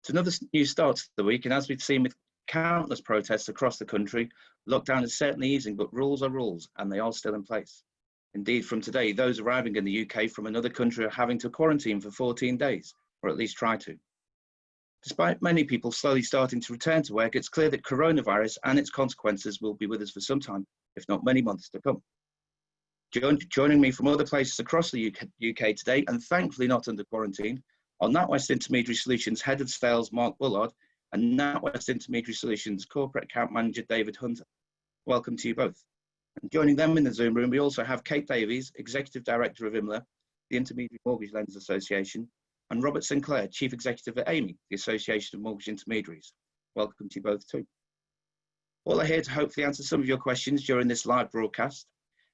It's another new start to the week, and as we've seen with countless protests across the country, lockdown is certainly easing, but rules are rules, and they are still in place. Indeed, from today, those arriving in the UK from another country are having to quarantine for 14 days, or at least try to. Despite many people slowly starting to return to work, it's clear that coronavirus and its consequences will be with us for some time, if not many months to come. Joining me from other places across the UK today, and thankfully not under quarantine, are NatWest Intermediary Solutions Head of Sales Mark Bullard and NatWest Intermediary Solutions Corporate Account Manager David Hunter. Welcome to you both. And joining them in the Zoom room, we also have Kate Davies, Executive Director of IMLA, the Intermediary Mortgage Lenders Association, and Robert Sinclair, Chief Executive at AMI, the Association of Mortgage Intermediaries. Welcome to you both too. All are here to hopefully answer some of your questions during this live broadcast.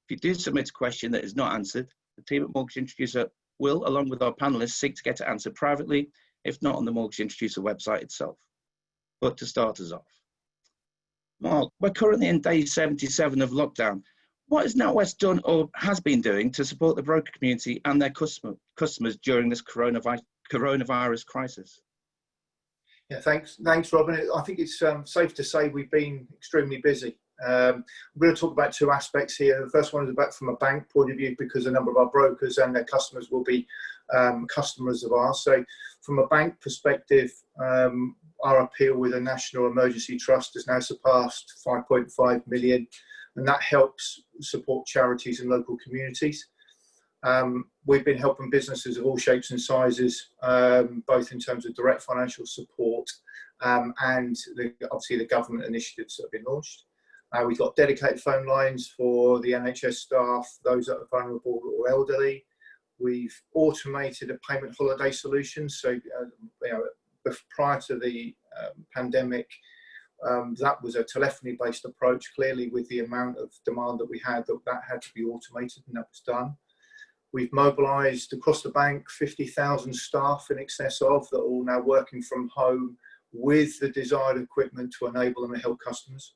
If you do submit a question that is not answered, the team at Mortgage Introducer will, along with our panelists, seek to get it answered privately, if not on the Mortgage Introducer website itself. But to start us off, Mark, we're currently in day 77 of lockdown. What has NatWest done or has been doing to support the broker community and their customers during this coronavirus crisis? Yeah, thanks, Robyn. I think it's safe to say we've been extremely busy. I'm going to talk about two aspects here. The first one is about from a bank point of view, because a number of our brokers and their customers will be customers of ours. So from a bank perspective, our appeal with a National Emergency Trust has now surpassed 5.5 million, and that helps support charities and local communities. We've been helping businesses of all shapes and sizes, both in terms of direct financial support and obviously the government initiatives that have been launched. We've got dedicated phone lines for the NHS staff, those that are vulnerable or elderly. We've automated a payment holiday solution. So, prior to the pandemic, that was a telephony-based approach. Clearly, with the amount of demand that we had, that had to be automated, and that was done. We've mobilised across the bank 50,000 staff in excess of that are all now working from home with the desired equipment to enable them to help customers.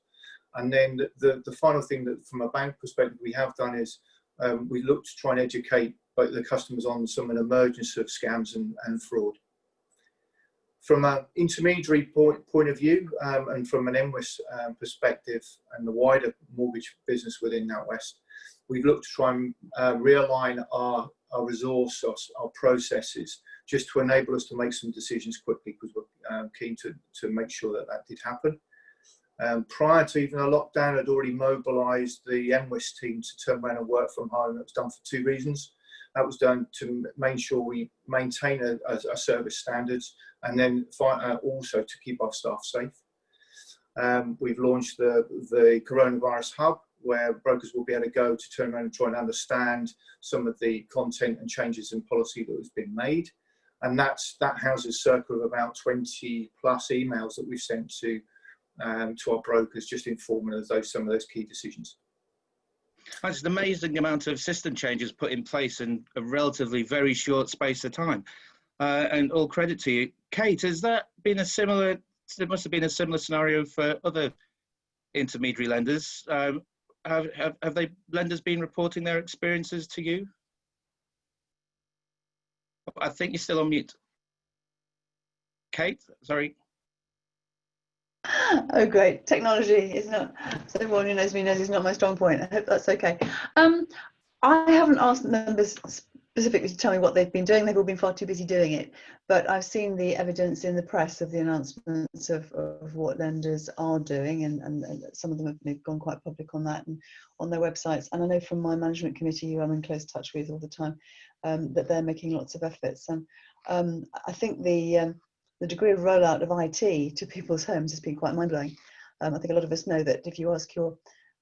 And then the final thing that from a bank perspective we have done is we look to try and educate both the customers on some of the emergence of scams and fraud. From an intermediary point of view and from an NatWest perspective and the wider mortgage business within NatWest, we've looked to try and realign our resource, our processes, just to enable us to make some decisions quickly, because we're keen to make sure that did happen. Prior to even a lockdown, I'd already mobilised the NatWest team to turn around and work from home. That was done for two reasons. That was done to make sure we maintain a service standards, and then also to keep our staff safe. We've launched the Coronavirus Hub, where brokers will be able to go to turn around and try and understand some of the content and changes in policy that has been made. And that houses a circle of about 20 plus emails that we've sent to our brokers, just informing us of some of those key decisions. That's an amazing amount of system changes put in place in a relatively very short space of time. And all credit to you. Kate, has that been a similar, there must have been a similar scenario for other intermediary lenders. Have lenders been reporting their experiences to you? I think you're still on mute. Kate, sorry. Oh, great. Technology is not, so everyone who knows me knows it's not my strong point. I hope that's okay. I haven't asked members specifically to tell me what they've been doing. They've all been far too busy doing it. But I've seen the evidence in the press of the announcements of what lenders are doing, and some of them have gone quite public on that and on their websites. And I know from my management committee, who I'm in close touch with all the time, that they're making lots of efforts. And I think the degree of rollout of IT to people's homes has been quite mind-blowing. I think a lot of us know that if you ask your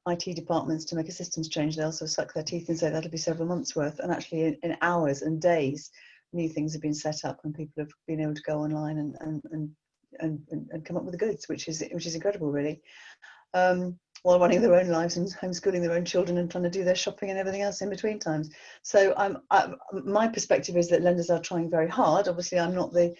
IT departments to make a systems change, they'll sort of suck their teeth and say that'll be several months worth. And actually in hours and days, new things have been set up and people have been able to go online and come up with the goods, which is incredible, really. While running their own lives and homeschooling their own children and trying to do their shopping and everything else in between times. So my perspective is that lenders are trying very hard. Obviously, I'm not the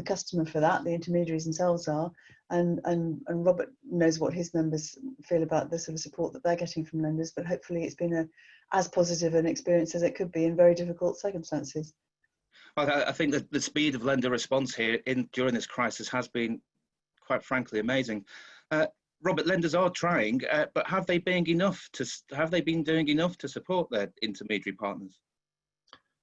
customer for that. The intermediaries themselves are, and Robert knows what his members feel about the sort of support that they're getting from lenders. But hopefully, it's been as positive an experience as it could be in very difficult circumstances. I think that the speed of lender response here during this crisis has been, quite frankly, amazing. Robert, lenders are trying, but have they been doing enough to support their intermediary partners?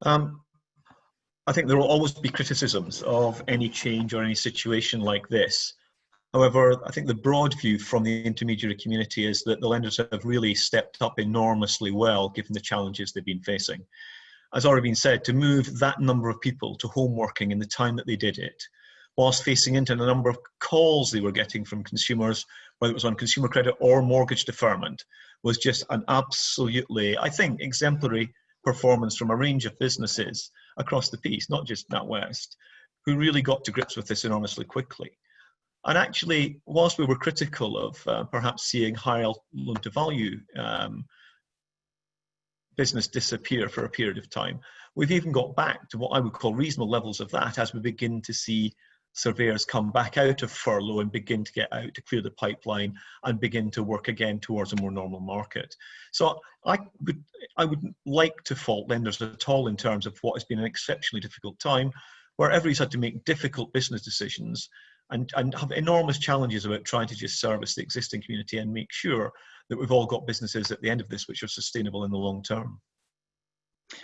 I think there will always be criticisms of any change or any situation like this. However, I think the broad view from the intermediary community is that the lenders have really stepped up enormously well, given the challenges they've been facing. As already been said, to move that number of people to home working in the time that they did it, whilst facing into the number of calls they were getting from consumers, whether it was on consumer credit or mortgage deferment, was just an absolutely, I think, exemplary performance from a range of businesses across the piece, not just NatWest, who really got to grips with this enormously quickly. And actually, whilst we were critical of perhaps seeing higher loan-to-value business disappear for a period of time, we've even got back to what I would call reasonable levels of that as we begin to see surveyors come back out of furlough and begin to get out to clear the pipeline and begin to work again towards a more normal market. So I wouldn't like to fault lenders at all in terms of what has been an exceptionally difficult time, where everybody's had to make difficult business decisions and have enormous challenges about trying to just service the existing community and make sure that we've all got businesses at the end of this which are sustainable in the long term.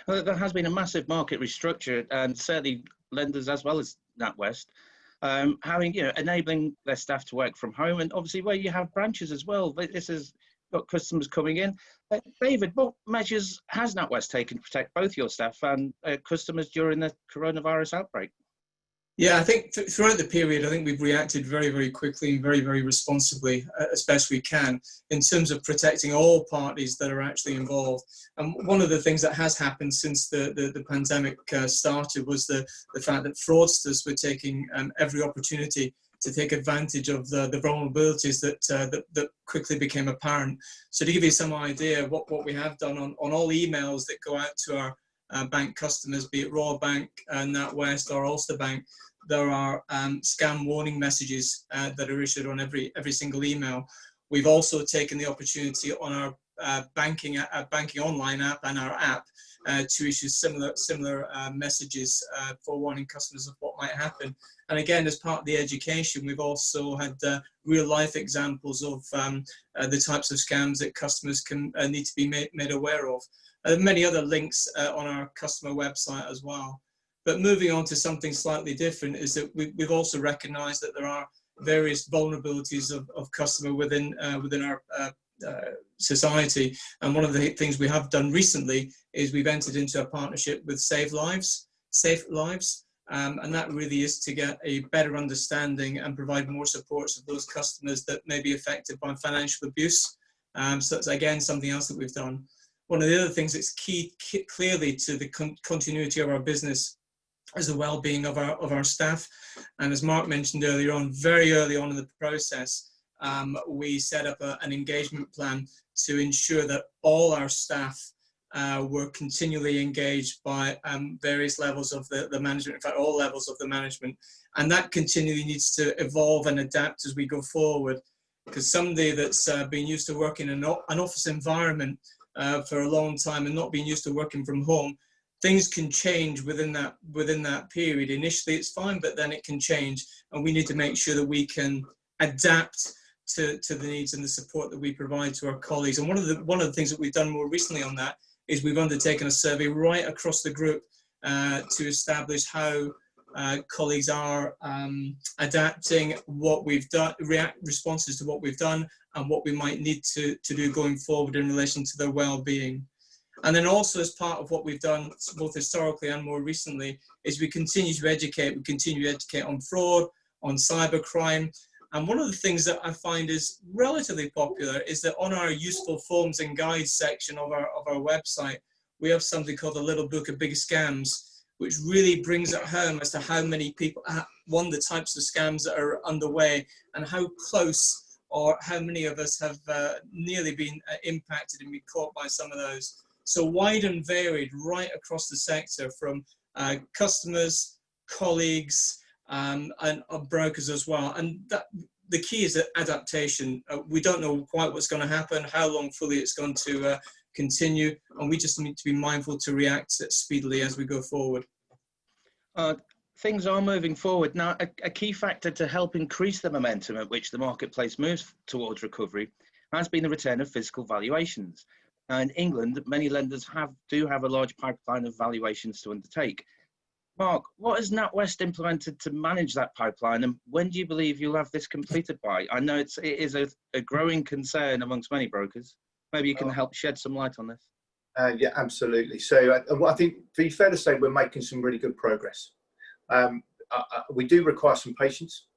Well, there has been a massive market restructure, and certainly lenders as well as NatWest, having, enabling their staff to work from home, and obviously where you have branches as well. This has got customers coming in. David, what measures has NatWest taken to protect both your staff and customers during the coronavirus outbreak? Yeah, I think throughout the period, I think we've reacted very, very quickly and very, very responsibly as best we can in terms of protecting all parties that are actually involved. And one of the things that has happened since the pandemic started was the fact that fraudsters were taking every opportunity to take advantage of the vulnerabilities that quickly became apparent. So to give you some idea, what we have done on all emails that go out to our bank customers, be it Royal Bank, NatWest or Ulster Bank, there are scam warning messages that are issued on every single email. We've also taken the opportunity on our banking online app and our app to issue similar messages for warning customers of what might happen. And again, as part of the education, we've also had real life examples of the types of scams that customers can need to be made aware of. Many other links on our customer website as well. But moving on to something slightly different is that we've also recognised that there are various vulnerabilities of customer within our society. And one of the things we have done recently is we've entered into a partnership with Safe Lives, and that really is to get a better understanding and provide more supports of those customers that may be affected by financial abuse. So that's again something else that we've done. One of the other things that's key clearly to the continuity of our business is the well-being of our staff. And as Mark mentioned earlier on, very early on in the process, we set up an engagement plan to ensure that all our staff were continually engaged by various levels of the management, in fact, all levels of the management. And that continually needs to evolve and adapt as we go forward, because somebody that's been used to working in an office environment for a long time and not being used to working from home, things can change within that period. Initially it's fine, but then it can change, and we need to make sure that we can adapt to the needs and the support that we provide to our colleagues. And one of the things that we've done more recently on that is we've undertaken a survey right across the group to establish how colleagues are adapting what we've done, responses to what we've done, and what we might need to do going forward in relation to their well-being. And then also, as part of what we've done both historically and more recently, is we continue to educate on fraud, on cybercrime. And one of the things that I find is relatively popular is that on our useful forms and guides section of our website, we have something called the Little Book of Big Scams, which really brings it home as to how many people, the types of scams that are underway, and how close or how many of us have nearly been impacted and been caught by some of those. So wide and varied right across the sector, from customers, colleagues, and brokers as well. And the key is adaptation. We don't know quite what's going to happen, how long fully it's going to continue, and we just need to be mindful to react speedily as we go forward. Things are moving forward. Now, a key factor to help increase the momentum at which the marketplace moves towards recovery has been the return of physical valuations. Now, in England, many lenders do have a large pipeline of valuations to undertake. Mark, what has NatWest implemented to manage that pipeline, and when do you believe you'll have this completed by? I know it is a growing concern amongst many brokers. Maybe you can help shed some light on this. Yeah, absolutely. So I think it'd be fair to say we're making some really good progress. We do require some patience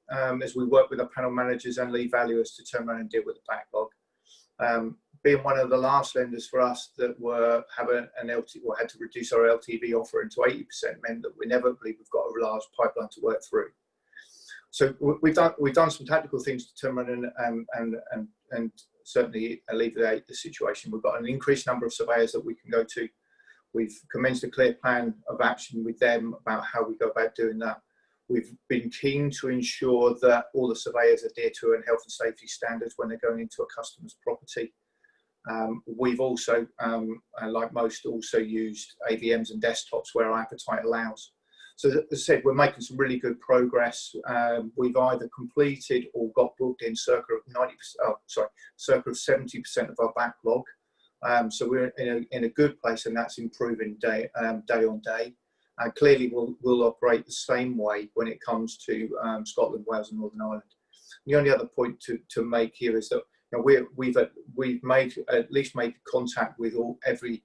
as we work with our panel managers and lead valuers to turn around and deal with the backlog. Being one of the last lenders for us that had to reduce our LTV offering to 80% meant that we never believe we've got a large pipeline to work through. So we've done some tactical things to turn around and certainly alleviate the situation. We've got an increased number of surveyors that we can go to. We've commenced a clear plan of action with them about how we go about doing that. We've been keen to ensure that all the surveyors adhere to health and safety standards when they're going into a customer's property. We've also, like most, also used AVMs and desktops where our appetite allows. So as I said, we're making some really good progress. We've either completed or got booked in circa of 70% of our backlog. So we're in a good place, and that's improving day on day. And clearly, we'll operate the same way when it comes to Scotland, Wales, and Northern Ireland. The only other point to make here is that we've at least made contact with every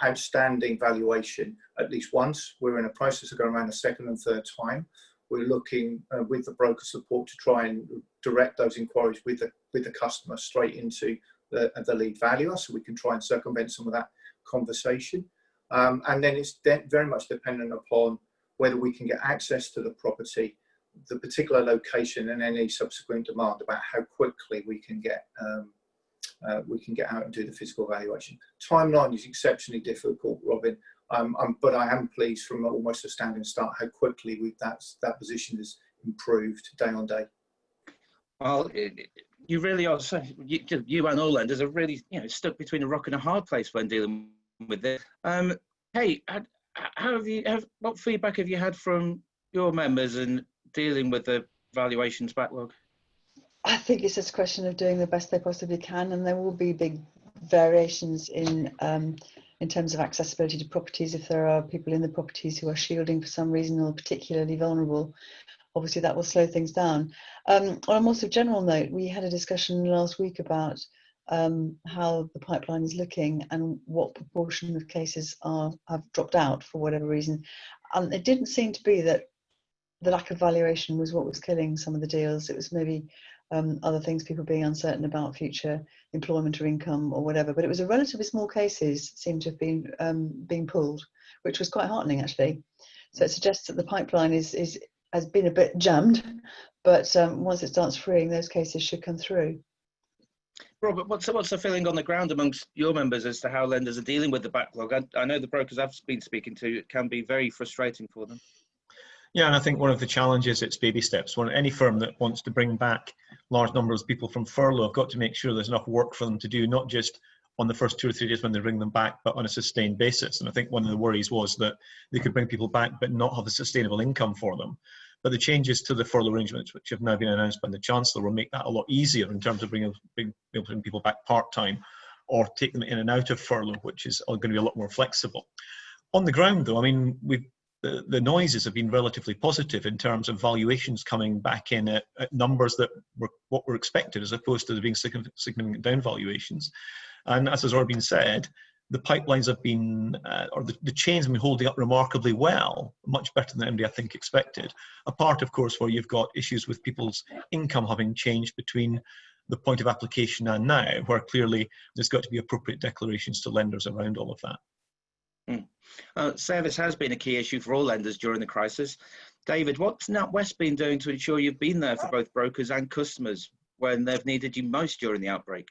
outstanding valuation at least once. We're in a process of going around a second and third time. We're looking with the broker support to try and direct those inquiries with the customer straight into the lead valuer, so we can try and circumvent some of that conversation. And then it's very much dependent upon whether we can get access to the property, the particular location, and any subsequent demand about how quickly we can get out and do the physical valuation. Timeline is exceptionally difficult, Robyn, but I am pleased from almost a standing start how quickly that position has improved day on day. Well, you really are. You and all lenders are really, stuck between a rock and a hard place when dealing with this. Hey, what feedback have you had from your members in dealing with the valuations backlog? I think it's just a question of doing the best they possibly can, and there will be big variations in terms of accessibility to properties. If there are people in the properties who are shielding for some reason or particularly vulnerable, obviously that will slow things down. On a more sort of general note, we had a discussion last week about how the pipeline is looking and what proportion of cases have dropped out for whatever reason. It didn't seem to be that the lack of valuation was what was killing some of the deals. It was maybe other things, people being uncertain about future employment or income or whatever. But it was a relatively small cases seemed to have been being pulled, which was quite heartening actually. So it suggests that the pipeline has been a bit jammed, but once it starts freeing, those cases should come through. Robert, what's the feeling on the ground amongst your members as to how lenders are dealing with the backlog? I know the brokers I've been speaking to, it can be very frustrating for them. Yeah, and I think one of the challenges, it's baby steps. Any firm that wants to bring back large numbers of people from furlough have got to make sure there's enough work for them to do, not just on the first 2 or 3 days when they bring them back, but on a sustained basis. And I think one of the worries was that they could bring people back but not have a sustainable income for them. But the changes to the furlough arrangements, which have now been announced by the Chancellor, will make that a lot easier in terms of bringing people back part-time or take them in and out of furlough, which is going to be a lot more flexible. On the ground, though, I mean, the noises have been relatively positive in terms of valuations coming back in at numbers that were what were expected, as opposed to there being significant down valuations. And as has already been said, the pipelines have been, or the chains have been holding up remarkably well, much better than anybody I think expected. Apart, of course, where you've got issues with people's income having changed between the point of application and now, where clearly there's got to be appropriate declarations to lenders around all of that. Service has been a key issue for all lenders during the crisis. David, what's NatWest been doing to ensure you've been there for both brokers and customers when they've needed you most during the outbreak?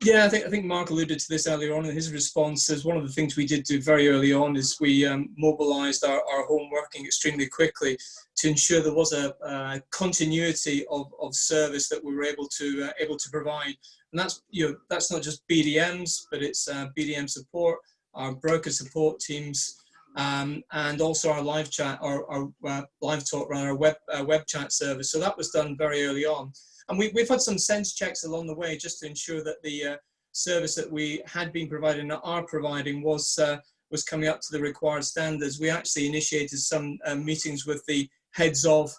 Yeah, I think Mark alluded to this earlier on in his response. As one of the things we did do very early on is we mobilised our home working extremely quickly to ensure there was a continuity of service that we were able to provide. And that's not just BDMs, but it's BDM support, our broker support teams, and also our live chat, or live talk rather, our web chat service. So that was done very early on. And we've had some sense checks along the way just to ensure that the service that we had been providing and are providing was coming up to the required standards. We actually initiated some meetings with the heads of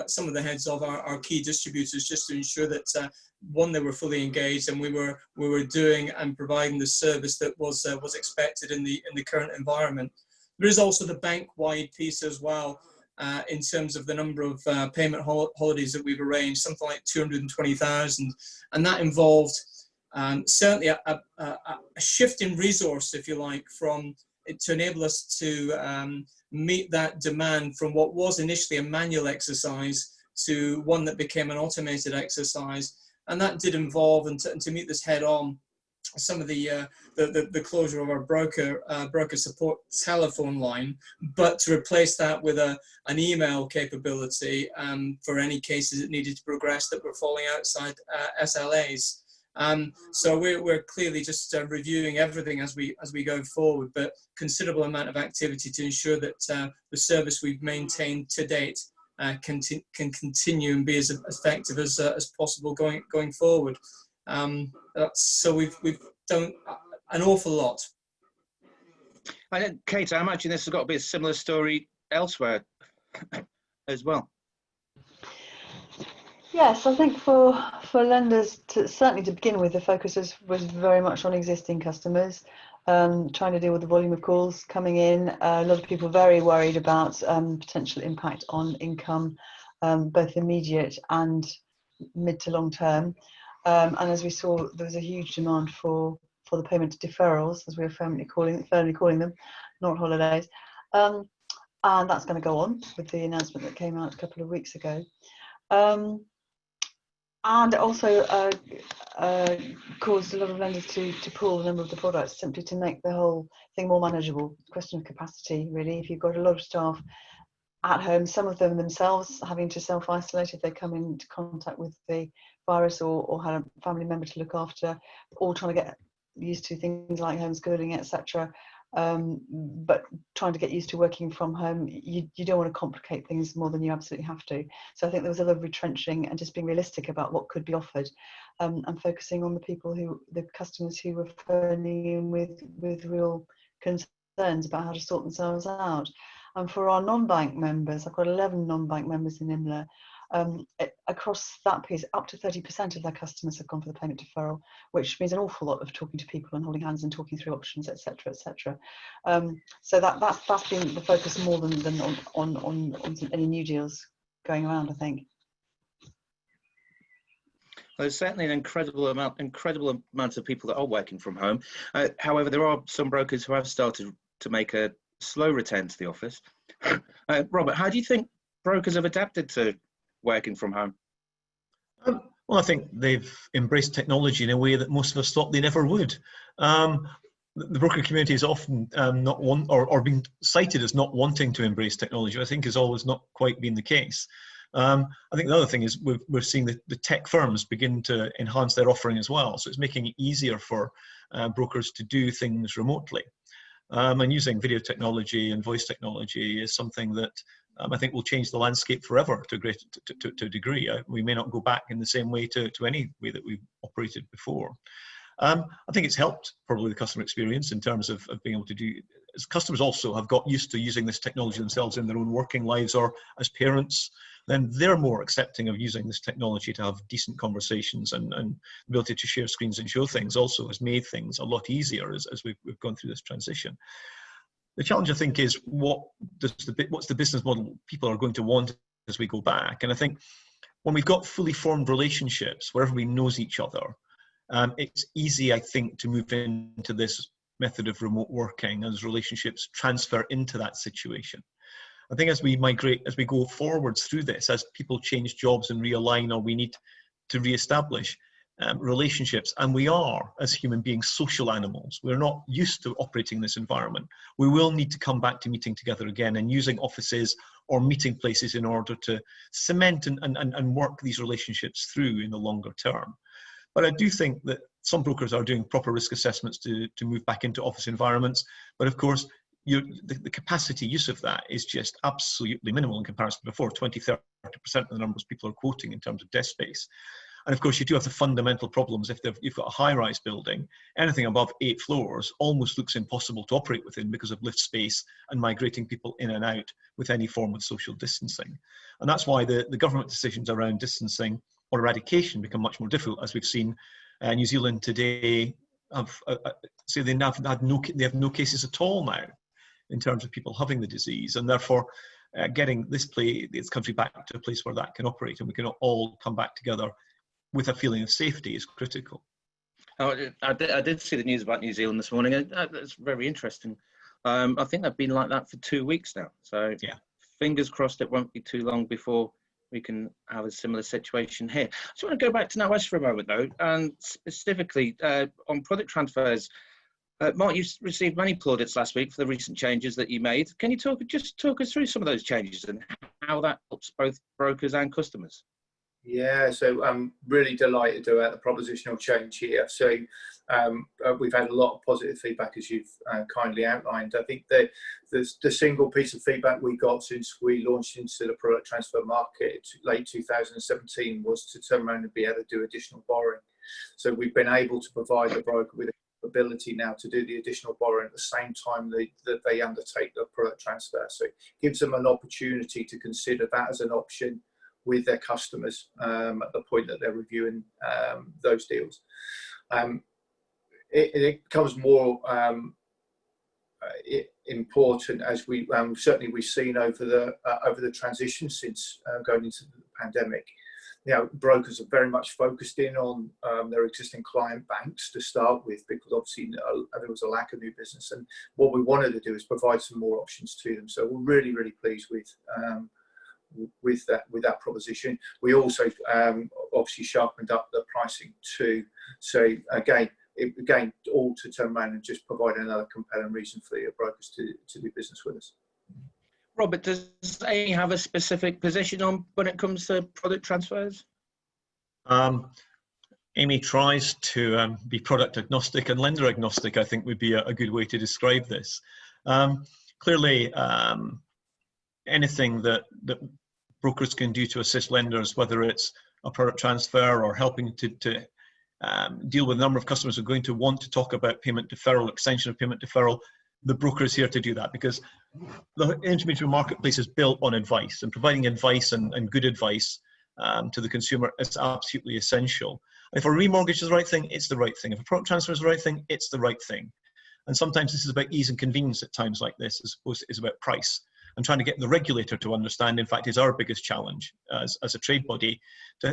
some of the heads of our key distributors, just to ensure that one, they were fully engaged, and we were doing and providing the service that was expected in the current environment. There is also the bank-wide piece as well, in terms of the number of payment holidays that we've arranged, something like 220,000, and that involved certainly a shift in resource, if you like, to enable us to meet that demand from what was initially a manual exercise to one that became an automated exercise. And that did involve, and to meet this head on, some of the closure of our broker support telephone line, but to replace that with an email capability for any cases that needed to progress that were falling outside SLAs. So we're clearly just reviewing everything as we go forward, but considerable amount of activity to ensure that the service we've maintained to date can continue and be as effective as possible going forward. So we've done an awful lot. And Kate, I imagine this has got to be a similar story elsewhere as well. Yes, I think for lenders, certainly to begin with, the focus was very much on existing customers, trying to deal with the volume of calls coming in. A lot of people very worried about potential impact on income, both immediate and mid to long term. And as we saw, there was a huge demand for the payment deferrals, as we were firmly calling them, not holidays. And that's going to go on with the announcement that came out a couple of weeks ago. And also caused a lot of lenders to pull the number of the products, simply to make the whole thing more manageable. Question of capacity, really. If you've got a lot of staff at home, some of them themselves having to self-isolate if they come into contact with the virus, or had a family member to look after, all trying to get used to things like homeschooling, etc. But trying to get used to working from home, you don't want to complicate things more than you absolutely have to. So I think there was a lot of retrenching and just being realistic about what could be offered, and focusing on the customers who were phoning in with real concerns about how to sort themselves out. And for our non-bank members, I've got 11 non-bank members in IMLA. Across that piece, up to 30% of their customers have gone for the payment deferral, which means an awful lot of talking to people and holding hands and talking through options, etc., etc. So that's been the focus more than on any new deals going around, I think. There's certainly an incredible amount of people that are working from home. However, there are some brokers who have started to make a slow return to the office. Robert, how do you think brokers have adapted to working from home? Well, I think they've embraced technology in a way that most of us thought they never would. The broker community is often or being cited as not wanting to embrace technology. I think has always not quite been the case. I think the other thing is we're seeing the tech firms begin to enhance their offering as well. So it's making it easier for brokers to do things remotely. And using video technology and voice technology is something that I think will change the landscape forever to a degree. We may not go back in the same way to any way that we've operated before. I think it's helped probably the customer experience in terms of being able to do, as customers also have got used to using this technology themselves in their own working lives or as parents, then they're more accepting of using this technology to have decent conversations, and the ability to share screens and show things also has made things a lot easier as we've gone through this transition. The challenge, I think, is what's the business model people are going to want as we go back. And I think when we've got fully formed relationships where everybody knows each other, it's easy, I think, to move into this method of remote working as relationships transfer into that situation. I think as we go forwards through this, as people change jobs and realign, or we need to reestablish relationships, and we are, as human beings, social animals. We're not used to operating in this environment. We will need to come back to meeting together again and using offices or meeting places in order to cement and work these relationships through in the longer term. But I do think that some brokers are doing proper risk assessments to move back into office environments. But of course, the capacity use of that is just absolutely minimal in comparison to before. 20-30% of the numbers people are quoting in terms of desk space. And of course, you do have the fundamental problems. If you've got a high-rise building, anything above 8 floors almost looks impossible to operate within because of lift space and migrating people in and out with any form of social distancing. And that's why the government decisions around distancing or eradication become much more difficult, as we've seen. New Zealand today say they have no cases at all now in terms of people having the disease, and therefore getting this country back to a place where that can operate and we can all come back together with a feeling of safety is critical. Oh, I did see the news about New Zealand this morning. That's very interesting. I think they've been like that for 2 weeks now. So yeah, fingers crossed it won't be too long before we can have a similar situation here. I just want to go back to NatWest for a moment though, and specifically on product transfers. Mark, you received many plaudits last week for the recent changes that you made. Can you just talk us through some of those changes and how that helps both brokers and customers? Yeah, so I'm really delighted about the propositional change here. So we've had a lot of positive feedback, as you've kindly outlined. I think the single piece of feedback we got since we launched into the product transfer market late 2017 was to turn around and be able to do additional borrowing. So we've been able to provide the broker with the ability now to do the additional borrowing at the same time that they undertake the product transfer. So it gives them an opportunity to consider that as an option with their customers at the point that they're reviewing those deals. It becomes more important as we've seen over the transition since going into the pandemic. You know, brokers are very much focused in on their existing client banks to start with, because obviously there was a lack of new business, and what we wanted to do is provide some more options to them. So we're really, really pleased with that proposition. We also obviously sharpened up the pricing too. So again, all to turn around and just provide another compelling reason for the brokers to do business with us. Robert, does Amy have a specific position on when it comes to product transfers? Amy tries to be product agnostic and lender agnostic, I think would be a good way to describe this. Clearly, anything that brokers can do to assist lenders, whether it's a product transfer or helping to deal with a number of customers who are going to want to talk about payment deferral, extension of payment deferral, the broker is here to do that, because the intermediary marketplace is built on advice, and providing advice and good advice to the consumer is absolutely essential. If a remortgage is the right thing, it's the right thing. If a product transfer is the right thing, it's the right thing. And sometimes this is about ease and convenience at times like this, as opposed to it's about price. And trying to get the regulator to understand, in fact, is our biggest challenge as a trade body,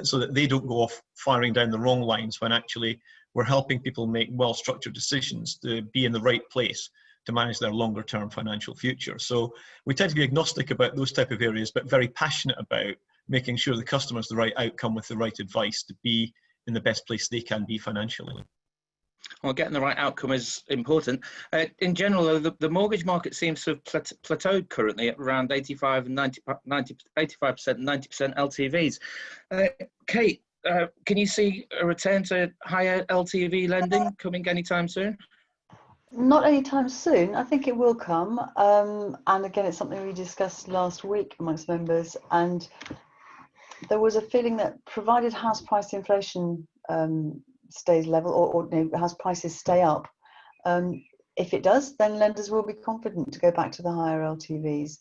so that they don't go off firing down the wrong lines when actually we're helping people make well-structured decisions to be in the right place to manage their longer-term financial future. So we tend to be agnostic about those type of areas, but very passionate about making sure the customer has the right outcome with the right advice to be in the best place they can be financially. Well, getting the right outcome is important. In general, the mortgage market seems to have plateaued currently at around 85% and 90% LTVs. Kate, can you see a return to higher LTV lending coming anytime soon? Not anytime soon. I think it will come. And again, it's something we discussed last week amongst members. And there was a feeling that provided house price inflation stays level, or house prices stay up, if it does, then lenders will be confident to go back to the higher LTVs.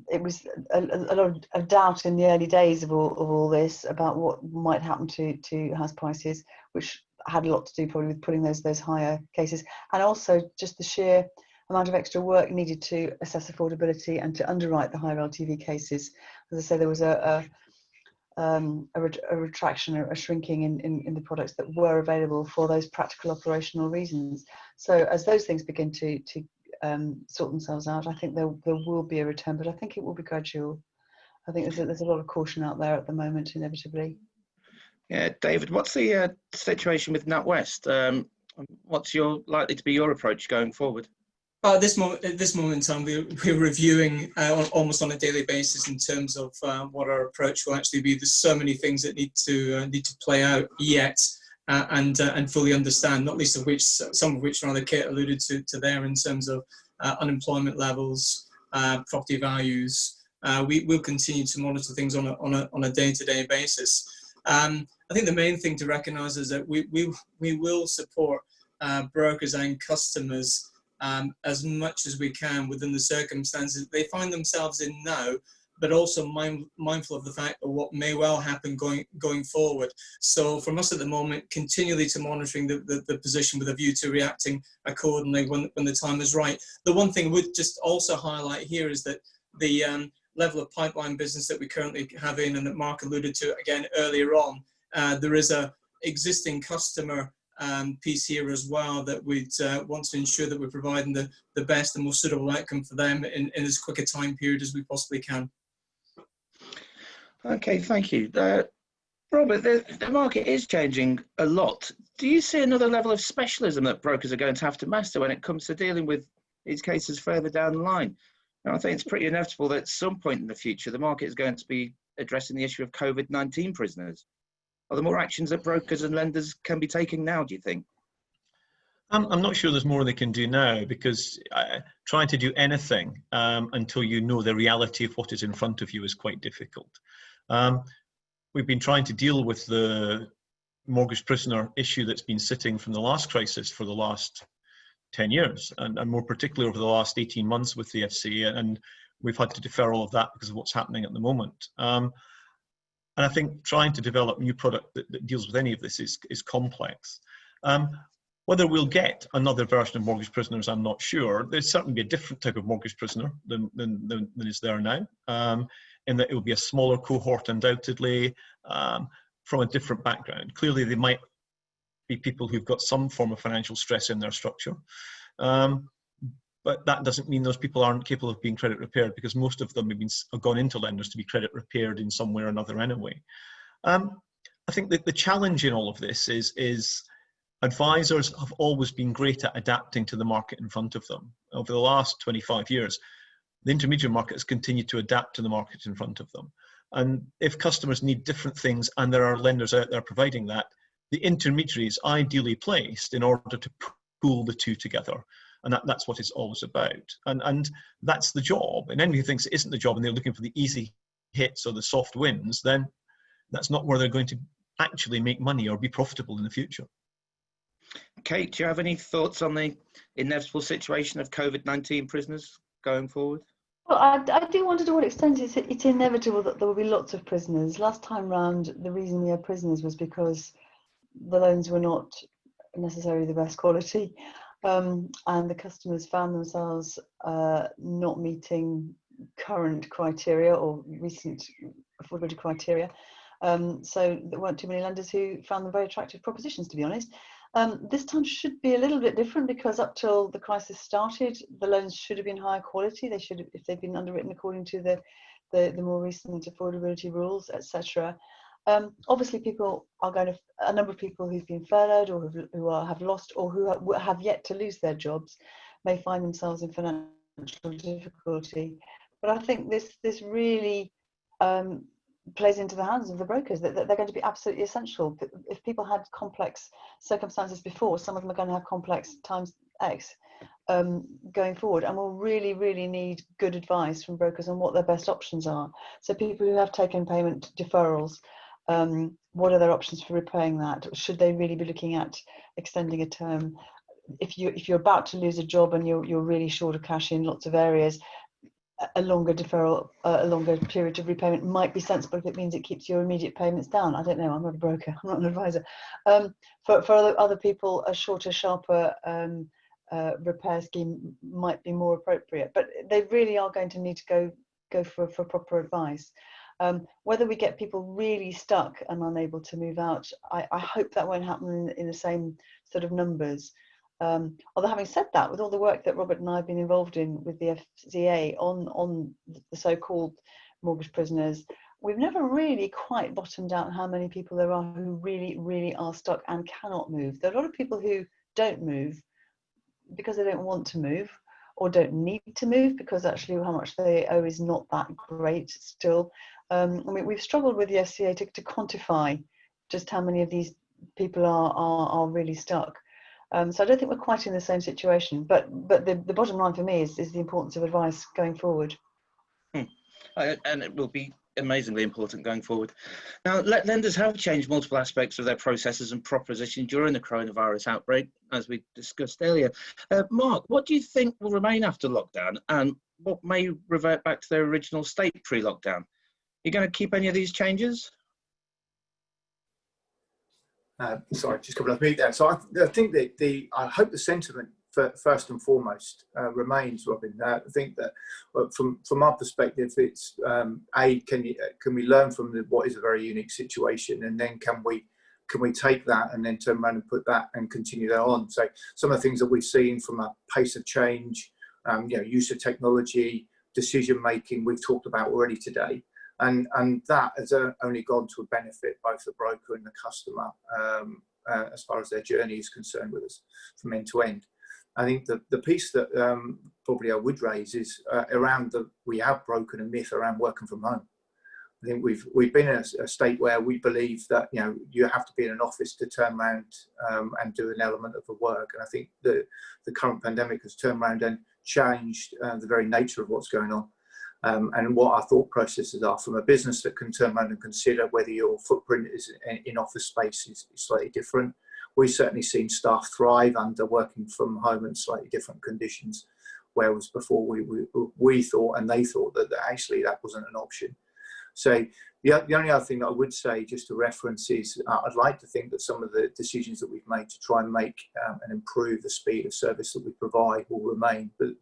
It was a lot of doubt in the early days of all this about what might happen to house prices, which had a lot to do probably with putting those higher cases, and also just the sheer amount of extra work needed to assess affordability and to underwrite the higher LTV cases. As I say, there was a retraction, a shrinking in the products that were available for those practical operational reasons. So as those things begin to sort themselves out, I think there will be a return, but I think it will be gradual. I think there's a lot of caution out there at the moment, inevitably. Yeah, David, what's the situation with NatWest? What's likely to be your approach going forward? At this moment in time, we're reviewing almost on a daily basis in terms of what our approach will actually be. There's so many things that need to play out yet, and fully understand, not least of which, some of which rather Kate alluded to there in terms of unemployment levels, property values. We'll continue to monitor things on a day-to-day basis. I think the main thing to recognise is that we will support brokers and customers as much as we can within the circumstances they find themselves in now, but also mindful of the fact of what may well happen going forward. So from us at the moment, continually to monitoring the position with a view to reacting accordingly when the time is right. The one thing I would just also highlight here is that the level of pipeline business that we currently have in, and that Mark alluded to again earlier on, there is a existing customer piece here as well that we'd want to ensure that we're providing the best and most suitable outcome for them in as quick a time period as we possibly can. Okay, thank you. Robert, the market is changing a lot. Do you see another level of specialism that brokers are going to have to master when it comes to dealing with these cases further down the line? And I think it's pretty inevitable that at some point in the future, the market is going to be addressing the issue of COVID-19 prisoners. Are there more actions that brokers and lenders can be taking now, do you think? I'm not sure there's more they can do now, because trying to do anything until you know the reality of what is in front of you is quite difficult. We've been trying to deal with the mortgage prisoner issue that's been sitting from the last crisis for the last 10 years, and more particularly over the last 18 months with the FCA, and we've had to defer all of that because of what's happening at the moment. And I think trying to develop new product that deals with any of this is complex. Whether we'll get another version of mortgage prisoners, I'm not sure. There's certainly be a different type of mortgage prisoner than is there now, in that it will be a smaller cohort, undoubtedly, from a different background. Clearly, they might be people who've got some form of financial stress in their structure. But that doesn't mean those people aren't capable of being credit repaired, because most of them have gone into lenders to be credit repaired in some way or another anyway. I think that the challenge in all of this is advisors have always been great at adapting to the market in front of them. Over the last 25 years, the intermediary market has continued to adapt to the market in front of them. And if customers need different things and there are lenders out there providing that, the intermediary is ideally placed in order to pool the two together. And that's what it's always about. And that's the job. And anybody who thinks it isn't the job and they're looking for the easy hits or the soft wins, then that's not where they're going to actually make money or be profitable in the future. Kate, do you have any thoughts on the inevitable situation of COVID-19 prisoners going forward? Well, I do wonder to what extent it's inevitable that there will be lots of prisoners. Last time round, the reason we had prisoners was because the loans were not necessarily the best quality, and the customers found themselves not meeting current criteria or recent affordability criteria. So there weren't too many lenders who found them very attractive propositions, to be honest. This time should be a little bit different, because up till the crisis started, the loans should have been higher quality. They should have, if they've been underwritten according to the more recent affordability rules, etc. Obviously, people are going to, a number of people who've been furloughed or who have lost or who have yet to lose their jobs may find themselves in financial difficulty. But I think this really plays into the hands of the brokers, that they're going to be absolutely essential. If people had complex circumstances before, some of them are going to have complex times X going forward, and we'll really, really need good advice from brokers on what their best options are. So people who have taken payment deferrals, what are their options for repaying that? Should they really be looking at extending a term? If you're about to lose a job and you're really short of cash in lots of areas, a longer deferral, a longer period of repayment might be sensible if it means it keeps your immediate payments down. I don't know, I'm not a broker, I'm not an advisor. For other people, a shorter, sharper repair scheme might be more appropriate, but they really are going to need to go for proper advice. Whether we get people really stuck and unable to move out, I hope that won't happen in the same sort of numbers. Although having said that, with all the work that Robert and I have been involved in with the FCA on the so-called mortgage prisoners, we've never really quite bottomed out how many people there are who really, really are stuck and cannot move. There are a lot of people who don't move because they don't want to move, or don't need to move because actually how much they owe is not that great still. I mean, we've struggled with the FCA to quantify just how many of these people are really stuck. So I don't think we're quite in the same situation. But the bottom line for me is the importance of advice going forward. And it will be amazingly important going forward. Now, lenders have changed multiple aspects of their processes and propositions during the coronavirus outbreak, as we discussed earlier. Mark, what do you think will remain after lockdown, and what may revert back to their original state pre-lockdown? You going to keep any of these changes? Sorry, just a couple of mute there. So I think that I hope the sentiment first and foremost remains, Robyn. I think that from our perspective, it's can we learn from what is a very unique situation, and then can we take that and then turn around and put that and continue that on. So some of the things that we've seen from a pace of change, use of technology, decision making, we've talked about already today. And that has only gone to a benefit both the broker and the customer as far as their journey is concerned with us from end to end. I think the piece that probably I would raise is around we have broken a myth around working from home. I think we've been in a state where we believe that you have to be in an office to turn around and do an element of the work. And I think the current pandemic has turned around and changed the very nature of what's going on. And what our thought processes are from a business that can turn around and consider whether your footprint is in office space is slightly different. We've certainly seen staff thrive under working from home in slightly different conditions, whereas before we thought and they thought that actually that wasn't an option. So the only other thing that I would say, just to reference, is I'd like to think that some of the decisions that we've made to try and make and improve the speed of service that we provide will remain. But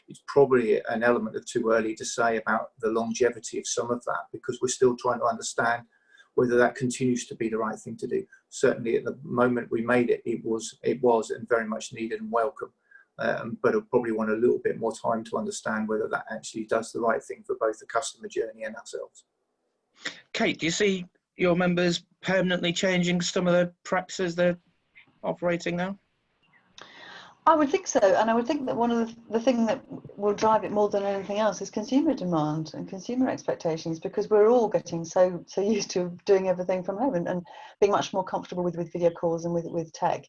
it's probably an element of too early to say about the longevity of some of that, because we're still trying to understand whether that continues to be the right thing to do. Certainly at the moment we made it, it was and very much needed and welcome. But it'll probably want a little bit more time to understand whether that actually does the right thing for both the customer journey and ourselves. Kate, do you see your members permanently changing some of the practices they're operating now? I would think so, and I would think that one of the thing that will drive it more than anything else is consumer demand and consumer expectations, because we're all getting so used to doing everything from home and being much more comfortable with video calls and with tech.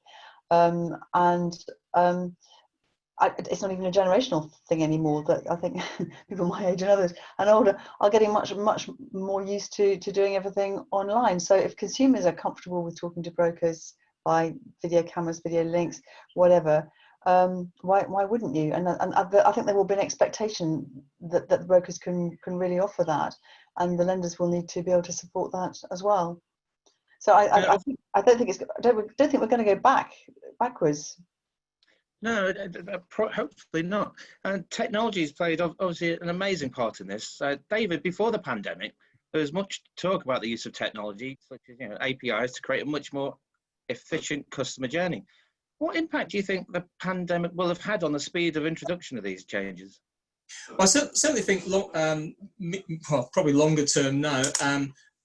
It's not even a generational thing anymore. That I think people my age and others and older are getting much more used to doing everything online. So if consumers are comfortable with talking to brokers by video cameras, video links, whatever, why wouldn't you? And I think there will be an expectation that the brokers can really offer that, and the lenders will need to be able to support that as well. So I don't think we're going to go backwards. No, hopefully not. And technology has played obviously an amazing part in this. David, before the pandemic, there was much talk about the use of technology, such as APIs, to create a much more efficient customer journey. What impact do you think the pandemic will have had on the speed of introduction of these changes? Well, I certainly think, probably longer term now,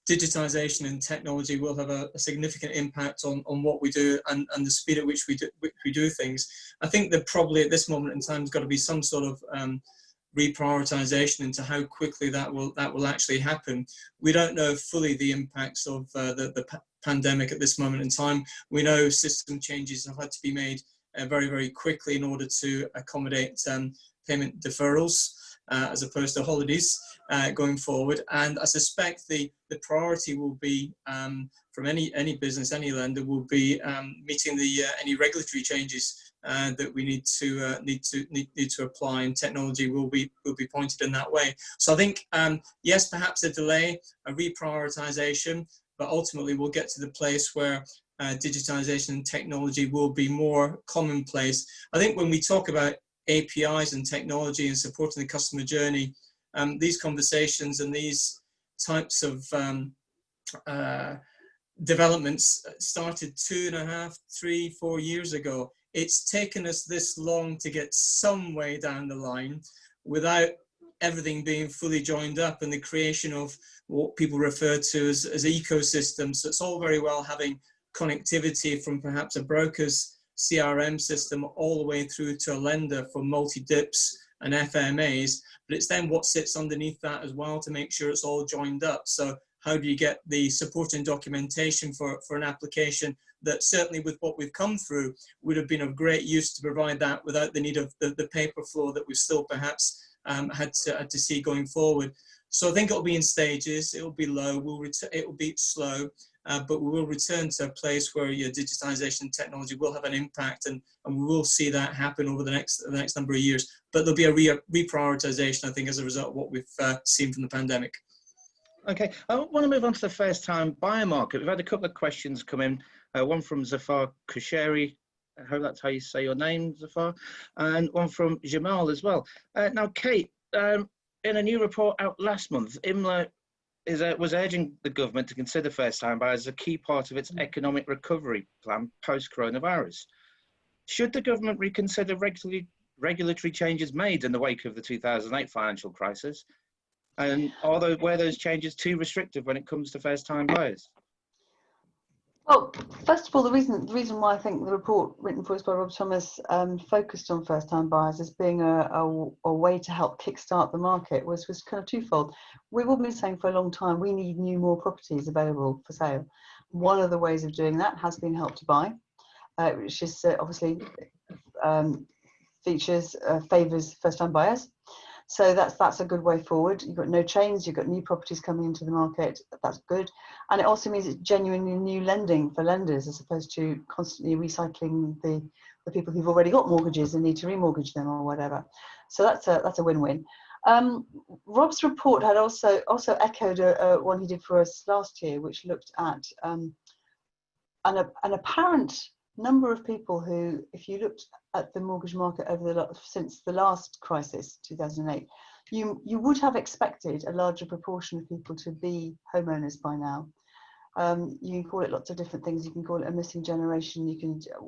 digitization and technology will have a significant impact on what we do and the speed at which we do things. I think that probably at this moment in time has got to be some sort of reprioritization into how quickly that will actually happen. We don't know fully the impacts of the pandemic at this moment in time. We know system changes have had to be made very, very quickly in order to accommodate payment deferrals as opposed to holidays going forward. And I suspect the priority will be from any business, any lender, will be meeting any regulatory changes that we need to apply, and technology will be pointed in that way. So I think yes, perhaps a delay, a reprioritization, but ultimately we'll get to the place where digitization and technology will be more commonplace. I think when we talk about APIs and technology and supporting the customer journey, these conversations and these types of developments started 2.5, 3, 4 years ago. It's taken us this long to get some way down the line without everything being fully joined up and the creation of what people refer to as ecosystems. So it's all very well having connectivity from perhaps a broker's CRM system all the way through to a lender for multi-dips and FMAs, but it's then what sits underneath that as well to make sure it's all joined up. So how do you get the supporting documentation for an application that certainly with what we've come through would have been of great use to provide that without the need of the paper flow that we've still perhaps had to see going forward. So I think it'll be in stages, it'll be low, it'll be slow, but we will return to a place where your digitisation technology will have an impact, and we will see that happen over the next number of years. But there'll be a reprioritisation, I think, as a result of what we've seen from the pandemic. Okay, I want to move on to the first-time buyer market. We've had a couple of questions come in, one from Zafar Kusheri, I hope that's how you say your name, Zafar, and one from Jamal as well. Now, Kate, in a new report out last month, IMLA was urging the government to consider first-time buyers as a key part of its economic recovery plan post-coronavirus. Should the government reconsider regulatory changes made in the wake of the 2008 financial crisis? And were those changes too restrictive when it comes to first-time buyers? Well, first of all, the reason why I think the report written for us by Rob Thomas focused on first-time buyers as being a way to help kickstart the market was kind of twofold. We've all been saying for a long time we need more properties available for sale. One of the ways of doing that has been Help to Buy, which is obviously favours first-time buyers. So that's a good way forward. You've got no chains, you've got new properties coming into the market, that's good. And it also means it's genuinely new lending for lenders as opposed to constantly recycling the people who've already got mortgages and need to remortgage them or whatever. So that's a win-win. Rob's report had also echoed one he did for us last year, which looked at an apparent number of people who, if you looked at the mortgage market since the last crisis, 2008, you would have expected a larger proportion of people to be homeowners by now. You can call it lots of different things. You can call it a missing generation.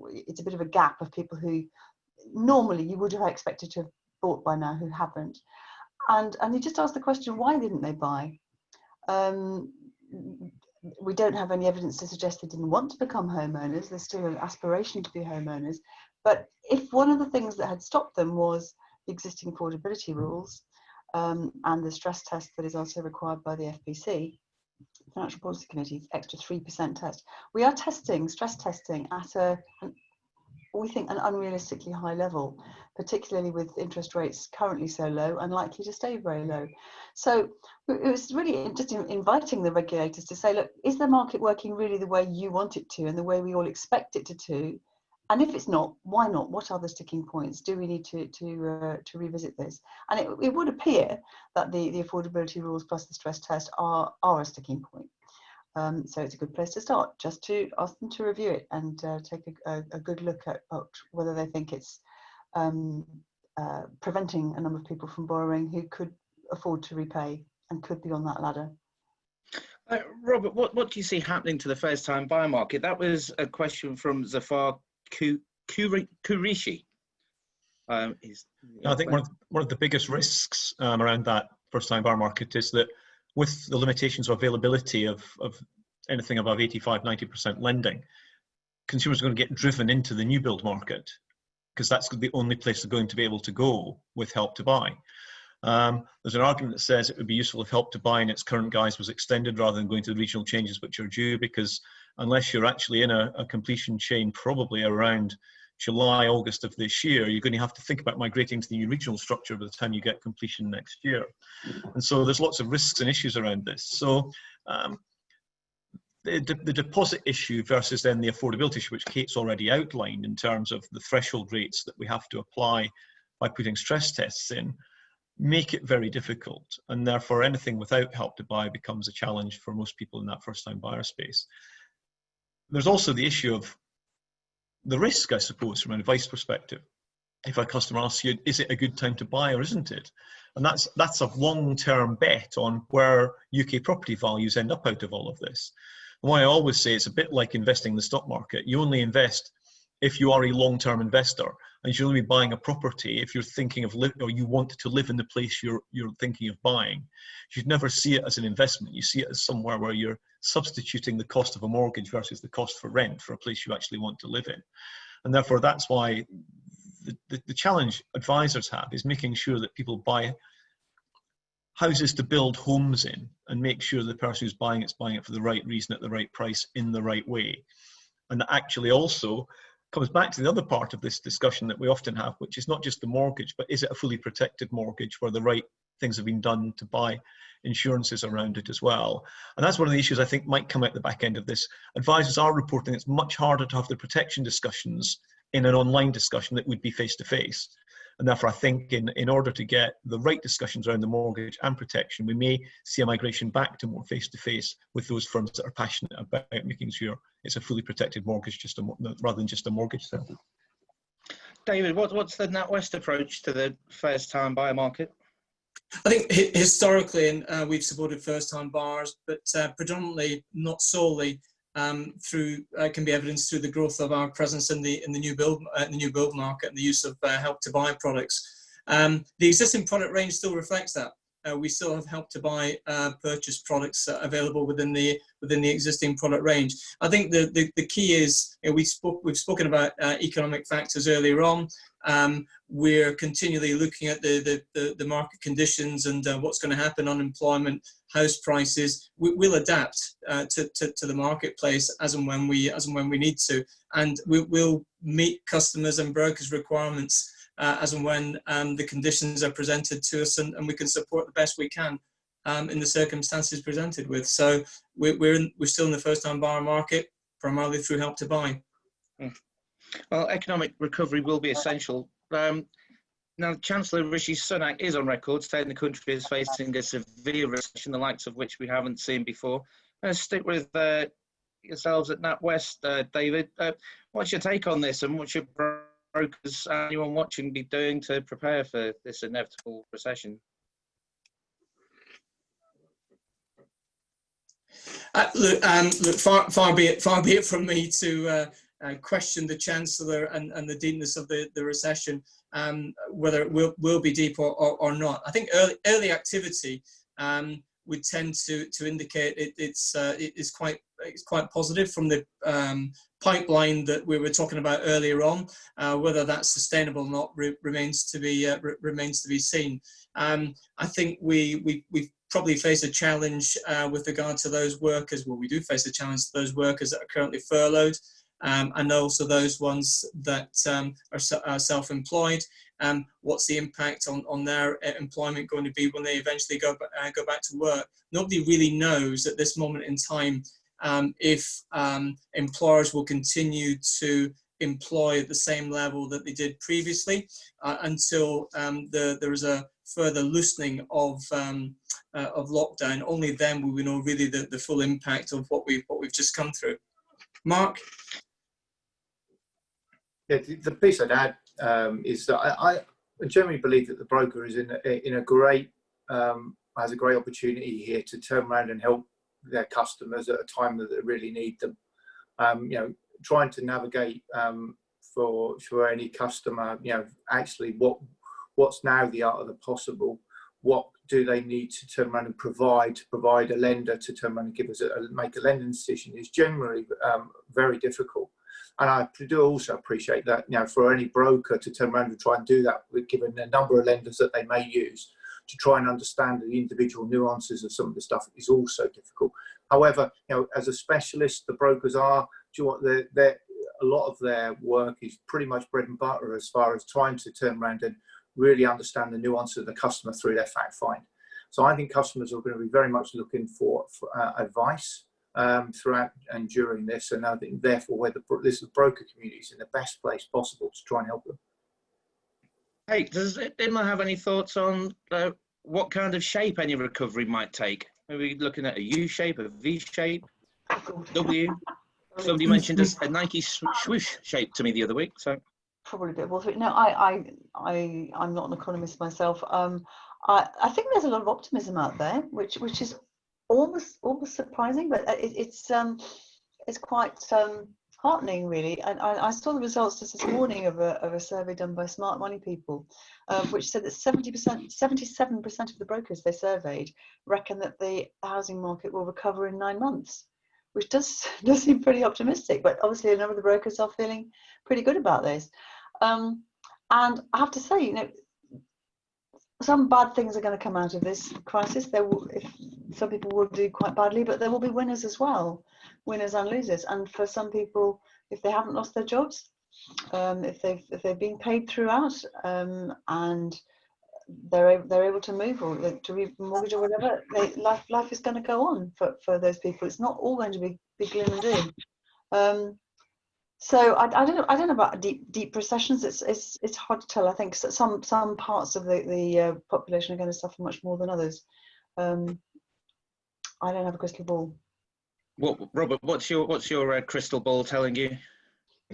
It's a bit of a gap of people who normally you would have expected to have bought by now who haven't. And you just asked the question, why didn't they buy? We don't have any evidence to suggest they didn't want to become homeowners. There's still an aspiration to be homeowners. But if one of the things that had stopped them was the existing affordability rules and the stress test that is also required by the FPC, Financial Policy Committee's extra 3% test, we are stress testing at we think an unrealistically high level, particularly with interest rates currently so low and likely to stay very low. So it was really just inviting the regulators to say, look, is the market working really the way you want it to and the way we all expect it to? And if it's not, why not? What are the sticking points? Do we need to revisit this? And it would appear that the affordability rules plus the stress test are a sticking point. So it's a good place to start, just to ask them to review it and take a good look at whether they think it's preventing a number of people from borrowing who could afford to repay and could be on that ladder. Robert, what do you see happening to the first-time buyer market? That was a question from Zafar Kurishi. I think one of the biggest risks around that first-time buyer market is that with the limitations of availability of anything above 85–90% lending, consumers are going to get driven into the new build market because that's the only place they're going to be able to go with Help to Buy. There's an argument that says it would be useful if Help to Buy in its current guise was extended rather than going to the regional changes which are due, because unless you're actually in a completion chain probably around July, August of this year, you're going to have to think about migrating to the new regional structure by the time you get completion next year. And so there's lots of risks and issues around this. So the deposit issue versus then the affordability issue, which Kate's already outlined in terms of the threshold rates that we have to apply by putting stress tests in, make it very difficult. And therefore anything without Help to Buy becomes a challenge for most people in that first-time buyer space. There's also the issue of the risk, I suppose, from an advice perspective. If a customer asks you, is it a good time to buy or isn't it? And that's a long-term bet on where UK property values end up out of all of this. And why I always say it's a bit like investing in the stock market. You only invest if you are a long-term investor, and you'll only be buying a property if you're thinking of or you want to live in the place you're thinking of buying. You'd never see it as an investment. You see it as somewhere where you're substituting the cost of a mortgage versus the cost for rent for a place you actually want to live in. And therefore, that's why the challenge advisors have is making sure that people buy houses to build homes in and make sure the person who's buying it's buying it for the right reason at the right price in the right way. And that actually also comes back to the other part of this discussion that we often have, which is not just the mortgage, but is it a fully protected mortgage where the right things have been done to buy insurances around it as well. And that's one of the issues I think might come out the back end of this. Advisors are reporting it's much harder to have the protection discussions in an online discussion that would be face-to-face. And therefore, I think in order to get the right discussions around the mortgage and protection, we may see a migration back to more face-to-face with those firms that are passionate about making sure it's a fully protected mortgage, rather than just a mortgage sale. David, what's the NatWest approach to the first-time buyer market? I think historically, we've supported first-time buyers, but predominantly, not solely, through can be evidenced through the growth of our presence in the new build market and the use of Help to Buy products. The existing product range still reflects that. We still have Help to Buy purchase products available within the existing product range. I think the key is, we've spoken about economic factors earlier on. We're continually looking at the market conditions and what's going to happen, unemployment, house prices. We'll adapt to the marketplace as and when we need to, and we'll meet customers and brokers' requirements as and when the conditions are presented to us, and we can support the best we can in the circumstances presented with. So we're still in the first-time buyer market, primarily through Help to Buy. Well, economic recovery will be essential. Now, Chancellor Rishi Sunak is on record saying the country is facing a severe recession, the likes of which we haven't seen before. I'm going to stick with yourselves at NatWest, David. What's your take on this, and what should brokers and anyone watching be doing to prepare for this inevitable recession? Look, far be it from me to question the Chancellor and the deepness of the recession, whether it will be deep or not. I think early activity would tend to indicate it's quite positive from the pipeline that we were talking about earlier on. Whether that's sustainable or not remains to be seen. I think we probably face a challenge with regard to those workers. Well, we do face a challenge to those workers that are currently furloughed. And also those ones that are self-employed. What's the impact on their employment going to be when they eventually go back to work? Nobody really knows at this moment in time if employers will continue to employ at the same level that they did previously until there is a further loosening of lockdown. Only then will we know really the full impact of what we've just come through. Mark? Yeah, the piece I'd add is that I generally believe that the broker is in a great has a great opportunity here to turn around and help their customers at a time that they really need them. Trying to navigate for any customer, actually what's now the art of the possible. What do they need to turn around and provide a lender to turn around and give us make a lending decision is generally very difficult. And I do also appreciate that, for any broker to turn around and try and do that, given the number of lenders that they may use, to try and understand the individual nuances of some of the stuff is also difficult. However, as a specialist, the brokers are, a lot of their work is pretty much bread and butter as far as trying to turn around and really understand the nuances of the customer through their fact find. So I think customers are going to be very much looking for advice throughout and during this, and I think therefore the broker community is in the best place possible to try and help them. Hey, does IMLA have any thoughts on what kind of shape any recovery might take? Are we looking at a U shape, a V shape, W? Somebody mentioned a Nike swoosh shape to me the other week. So probably a bit of all three. No, I'm not an economist myself. I think there's a lot of optimism out there, which is almost surprising, but it's quite heartening, really. And I saw the results just this morning of a survey done by Smart Money people, which said that 77% of the brokers they surveyed reckon that the housing market will recover in 9 months, which does seem pretty optimistic. But obviously, a number of the brokers are feeling pretty good about this. And I have to say, some bad things are going to come out of this crisis. There will, if some people will do quite badly, but there will be winners as well, winners and losers. And for some people, if they haven't lost their jobs, if they've been paid throughout, and they're able to move or to remortgage or whatever, life is going to go on for those people. It's not all going to be gloom and doom. So I don't know about deep recessions. It's hard to tell. I think some parts of the population are going to suffer much more than others. I don't have a crystal ball. Robert, what's your crystal ball telling you?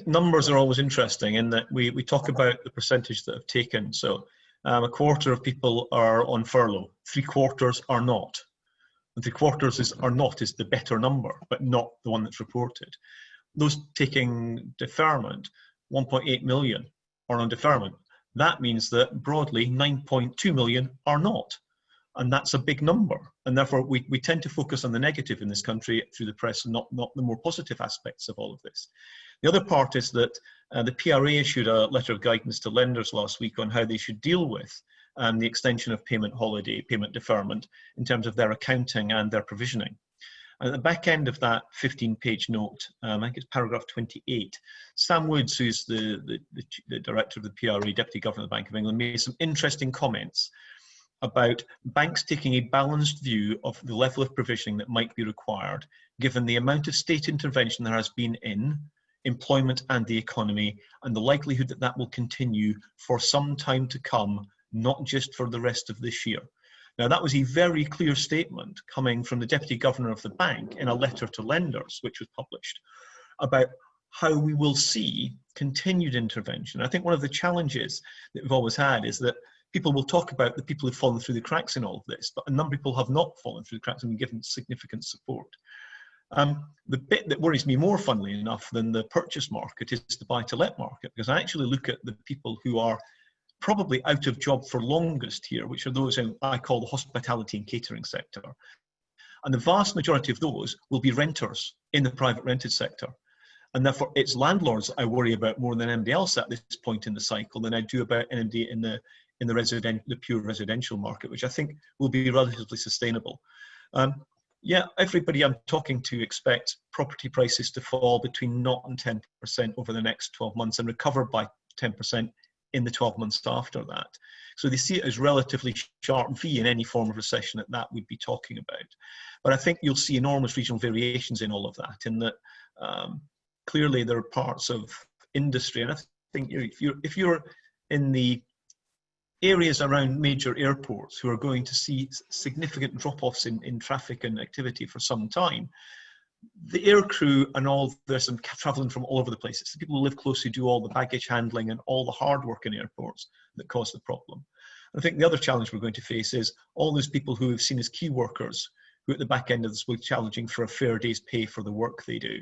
Numbers are always interesting in that we talk about the percentage that have taken. So a quarter of people are on furlough, 3/4 are not. And 3/4 are not is the better number, but not the one that's reported. Those taking deferment, 1.8 million are on deferment. That means that broadly 9.2 million are not. And that's a big number. And therefore we tend to focus on the negative in this country through the press and not the more positive aspects of all of this. The other part is that the PRA issued a letter of guidance to lenders last week on how they should deal with the extension of payment holiday, payment deferment in terms of their accounting and their provisioning. And at the back end of that 15-page note, I think it's paragraph 28, Sam Woods, who's the director of the PRA, Deputy Governor of the Bank of England, made some interesting comments about banks taking a balanced view of the level of provisioning that might be required, given the amount of state intervention there has been in employment and the economy, and the likelihood that that will continue for some time to come, not just for the rest of this year. Now, that was a very clear statement coming from the Deputy Governor of the bank in a letter to lenders, which was published, about how we will see continued intervention. I think one of the challenges that we've always had is that people will talk about the people who've fallen through the cracks in all of this, but a number of people have not fallen through the cracks and been given significant support. The bit that worries me more, funnily enough, than the purchase market is the buy-to-let market, because I actually look at the people who are probably out of job for longest here, which are those I call the hospitality and catering sector. And the vast majority of those will be renters in the private rented sector. And therefore, it's landlords I worry about more than anybody else at this point in the cycle than I do about anybody in the pure residential market, which I think will be relatively sustainable. Yeah, everybody I'm talking to expects property prices to fall between 0 and 10% over the next 12 months and recover by 10% in the 12 months after that. So they see it as relatively sharp V in any form of recession that we'd be talking about. But I think you'll see enormous regional variations in all of that, in that clearly there are parts of industry, and I think if you're in the areas around major airports who are going to see significant drop-offs in traffic and activity for some time, the air crew and all this, and traveling from all over the place, it's the people who live close who do all the baggage handling and all the hard work in airports that cause the problem. I think the other challenge we're going to face is all those people who we've seen as key workers who at the back end of this will be challenging for a fair day's pay for the work they do.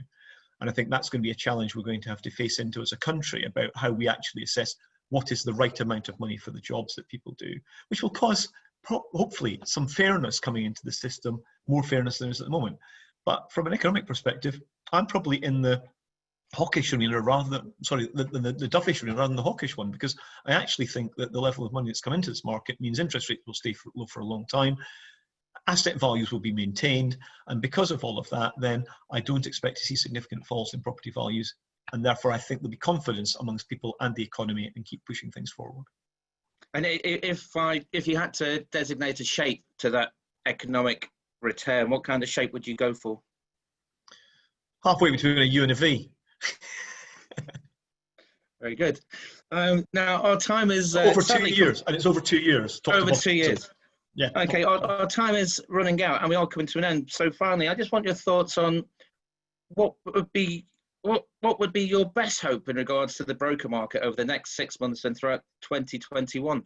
And I think that's going to be a challenge we're going to have to face into as a country about how we actually assess what is the right amount of money for the jobs that people do, which will cause hopefully some fairness coming into the system, more fairness than there is at the moment. But from an economic perspective, I'm probably in the hawkish arena rather than, sorry, the dovish arena rather than the hawkish one, because I actually think that the level of money that's come into this market means interest rates will stay low for a long time, asset values will be maintained, and because of all of that, then I don't expect to see significant falls in property values, and therefore I think there'll be confidence amongst people and the economy and keep pushing things forward. And if you had to designate a shape to that economic return, what kind of shape would you go for? Halfway between a U and a V. Very good. Now our time is over 2 years, and it's over 2 years. Over 2 years. Yeah. Okay, our time is running out, and we are coming to an end. So finally, I just want your thoughts on what would be your best hope in regards to the broker market over the next 6 months and throughout 2021.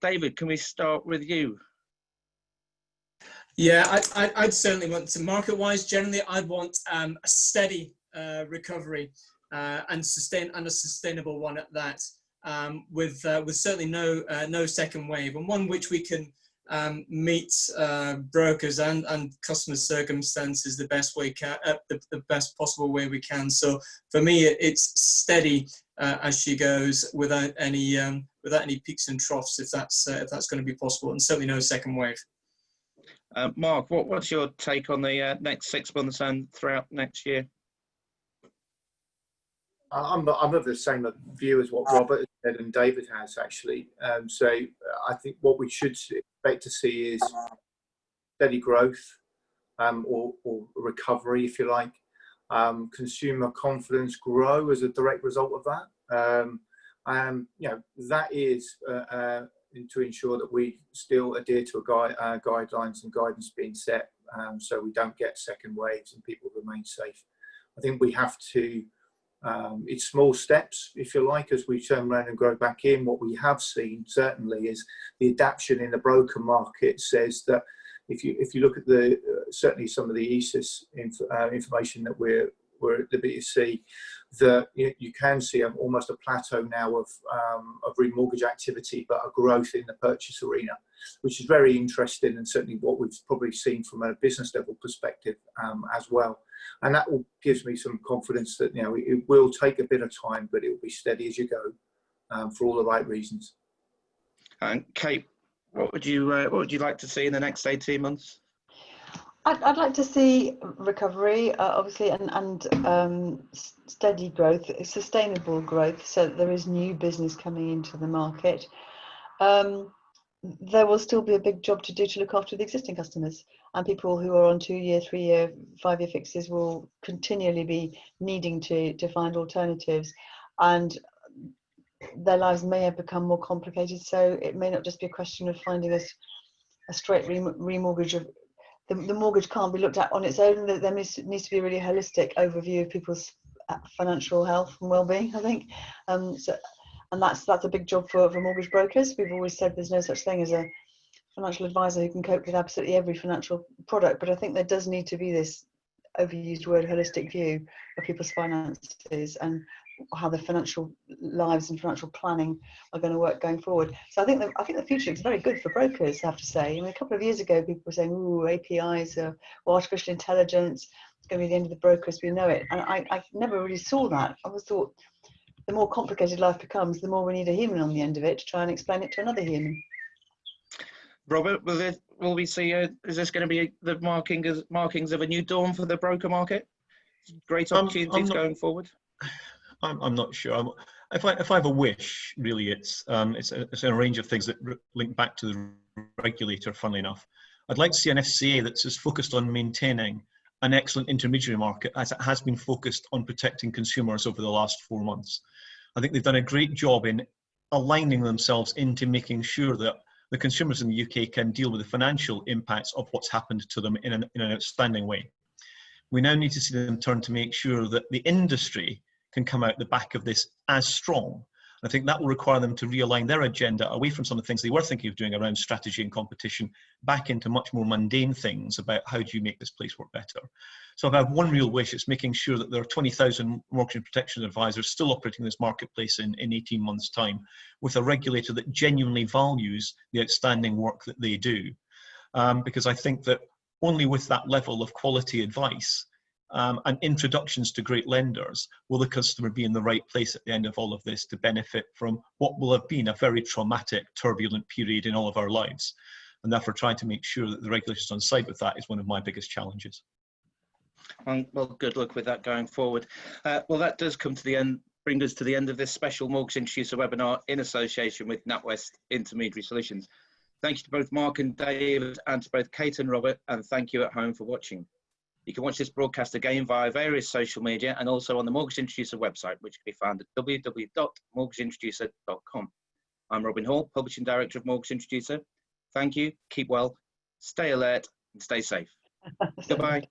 David, can we start with you? Yeah, I'd certainly want to, market-wise, generally, I'd want a steady recovery and a sustainable one at that, with certainly no second wave, and one which we can meet brokers and customers' circumstances the best way the best possible way we can. So for me, it's steady as she goes, without any peaks and troughs, if that's going to be possible, and certainly no second wave. Mark, what's your take on the next 6 months and throughout next year? I'm of the same view as what Robert said and David has, actually. So I think what we should expect to see is steady growth, or recovery, if you like. Consumer confidence grow as a direct result of that. You know, that is to ensure that we still adhere to guidelines and guidance being set, so we don't get second waves and people remain safe. I think we have to, it's small steps, if you like, as we turn around and grow back in. What we have seen certainly is the adaptation in the broker market says that if you look at the certainly some of the ESIS information that we're at liberty to see, that you can see almost a plateau now of remortgage activity, but a growth in the purchase arena, which is very interesting, and certainly what we've probably seen from a business level perspective as well. And that gives me some confidence that it will take a bit of time, but it will be steady as you go, for all the right reasons. And Kate, what would you like to see in the next 18 months? I'd like to see recovery, obviously, and steady growth, sustainable growth, so that there is new business coming into the market. There will still be a big job to do to look after the existing customers, and people who are on 2-year, 3-year, 5-year fixes will continually be needing to find alternatives, and their lives may have become more complicated, so it may not just be a question of finding a straight remortgage of the mortgage can't be looked at on its own. There needs to be a really holistic overview of people's financial health and well-being, I think. And that's a big job for mortgage brokers. We've always said there's no such thing as a financial advisor who can cope with absolutely every financial product, but I think there does need to be this overused word holistic view of people's finances and how their financial lives and financial planning are going to work going forward. So I think the future is very good for brokers, I have to say. I mean, a couple of years ago, people were saying, "Ooh, APIs or artificial intelligence, it's going to be the end of the brokers, we know it." And I never really saw that. I always thought the more complicated life becomes, the more we need a human on the end of it to try and explain it to another human. Robert, will we see? Is this going to be the markings of a new dawn for the broker market? Great opportunities going forward. I'm not sure. If I have a wish, really, it's a range of things that link back to the regulator. Funnily enough, I'd like to see an FCA that's as focused on maintaining an excellent intermediary market as it has been focused on protecting consumers over the last 4 months. I think they've done a great job in aligning themselves into making sure that the consumers in the UK can deal with the financial impacts of what's happened to them in an outstanding way. We now need to see them turn to make sure that the industry can come out the back of this as strong. I think that will require them to realign their agenda away from some of the things they were thinking of doing around strategy and competition, back into much more mundane things about how do you make this place work better. So if I have one real wish, it's making sure that there are 20,000 mortgage and protection advisors still operating this marketplace in 18 months' time, with a regulator that genuinely values the outstanding work that they do. Because I think that only with that level of quality advice and introductions to great lenders will the customer be in the right place at the end of all of this to benefit from what will have been a very traumatic, turbulent period in all of our lives. And therefore trying to make sure that the regulators on side with that is one of my biggest challenges. Well, good luck with that going forward. Well, that does come to the end, bring us to the end of this special Mortgage Introducer webinar in association with NatWest Intermediary Solutions. Thank you to both Mark and David, and to both Kate and Robert, and thank you at home for watching. You can watch this broadcast again via various social media and also on the Mortgage Introducer website, which can be found at www.mortgageintroducer.com. I'm Robyn Hall, Publishing Director of Mortgage Introducer. Thank you, keep well, stay alert, and stay safe. Goodbye.